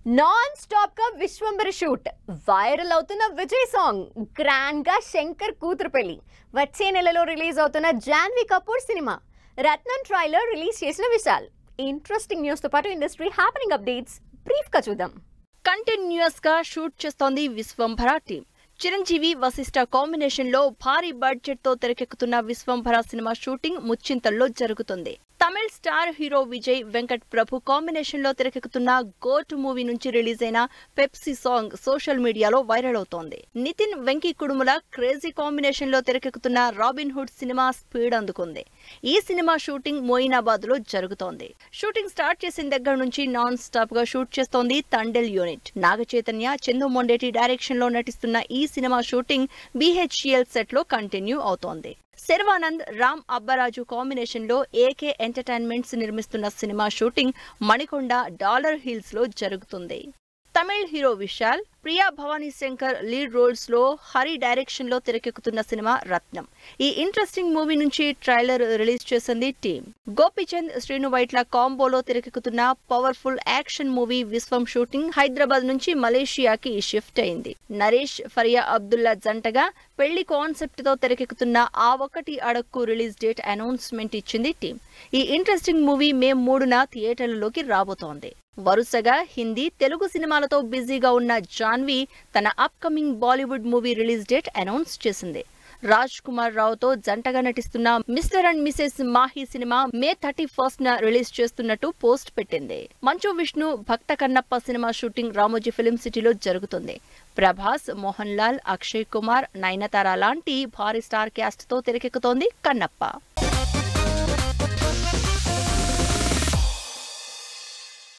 Non stop గా Vishwambhara shoot viral అవుతున్న Vijay song grand గా శంకర్ కూతురు పెళ్లి వచ్చే నెలలో రిలీజ్ అవుతున్న జాన్వీ కపూర్ సినిమా రత్నం ట్రైలర్ రిలీజ్ చేసిన విశాల్ ఇంట్రెస్టింగ్ న్యూస్ తో పాటు ఇండస్ట్రీ హ్యాపెనింగ్ అప్డేట్స్ బ్రీఫ్ గా చూద్దాం. కంటిన్యూస్ గా షూట్ చేస్తోంది విశ్వంభర టీం. చిరంజీవి వశిష్ఠ కాంబినేషన్ లో భారీ బడ్జెట్ తో తెరకెక్కుతున్న విశ్వంభర సినిమా షూటింగ్ ముచ్చింతల్లో జరుగుతుంది. తమిళ స్టార్ హీరో విజయ్ వెంకట్ ప్రభు కాంబినేషన్ లో తెరకెక్కుతున్న గోట్ మూవీ నుంచి రిలీజ్ అయిన పెప్సీ సాంగ్ సోషల్ మీడియాలో వైరల్ అవుతోంది. నితిన్ వెంకీ కుడుముల క్రేజీ కాంబినేషన్ లో తెరకెక్కుతున్న రాబిన్ హుడ్ సినిమా స్పీడ్ అందుకుంది. ఈ సినిమా షూటింగ్ మోయినాబాద్ లో జరుగుతోంది. షూటింగ్ స్టార్ట్ చేసిన దగ్గర నుంచి నాన్ స్టాప్ గా షూట్ చేస్తోంది తండెల్ యూనిట్. నాగ చైతన్య, చందు మొండేటి డైరెక్షన్ లో నటిస్తున్న ఈ సినిమా షూటింగ్ BHEL సెట్ లో కంటిన్యూ అవుతోంది. శర్వానంద్, రామ్ అబ్బరాజు కాంబినేషన్ లో AK ఎంటర్టైన్మెంట్స్ నిర్మిస్తున్న సినిమా షూటింగ్ మణికొండ డాలర్ హిల్స్ లో జరుగుతుంది. Tamil hero Vishal, Priya Bhavani Shankar lead roles లో హరి డైరెక్షన్ లో తెరకెక్కుతున్న సినిమా రత్నం. ఈ ఇంట్రెస్టింగ్ మూవీ నుంచి ట్రైలర్ రిలీజ్ చేసింది టీం. గోపీచంద్, శ్రీను వైట్ల కాంబోలో తెరకెక్కుతున్న powerful action movie Vishwam shooting Hyderabad నుంచి మలేషియాకి షిఫ్ట్ అయింది. నరేష్, ఫరియా అబ్దుల్లా జంటగా పెళ్లి కాన్సెప్ట్ తో తెరకెక్కుతున్న Aa Okkati Adakku release date announcement ఇచ్చింది టీం. ఈ ఇంట్రెస్టింగ్ మూవీ మే 3న థియేటర్లలోకి రాబోతోంది. వరుసగా హిందీ, తెలుగు సినిమాలతో బిజీగా ఉన్న జాన్వీ తన upcoming Bollywood movie release date announce చేసింది. రాజ్ కుమార్ రావుతో జంటగా నటిస్తున్న Mr and Mrs Mahi cinema May 31న రిలీజ్ చేస్తున్నట్టు పోస్ట్ పెట్టింది. Manchu Vishnu, Bhakta Kannappa cinema shooting Ramoji film సిటీలో జరుగుతుంది. ప్రభాస్, మోహన్ లాల్, అక్షయ్ కుమార్, నయనతార లాంటి భారీ స్టార్ క్యాస్ట్ తో తెరకెక్కుతోంది కన్నప్ప.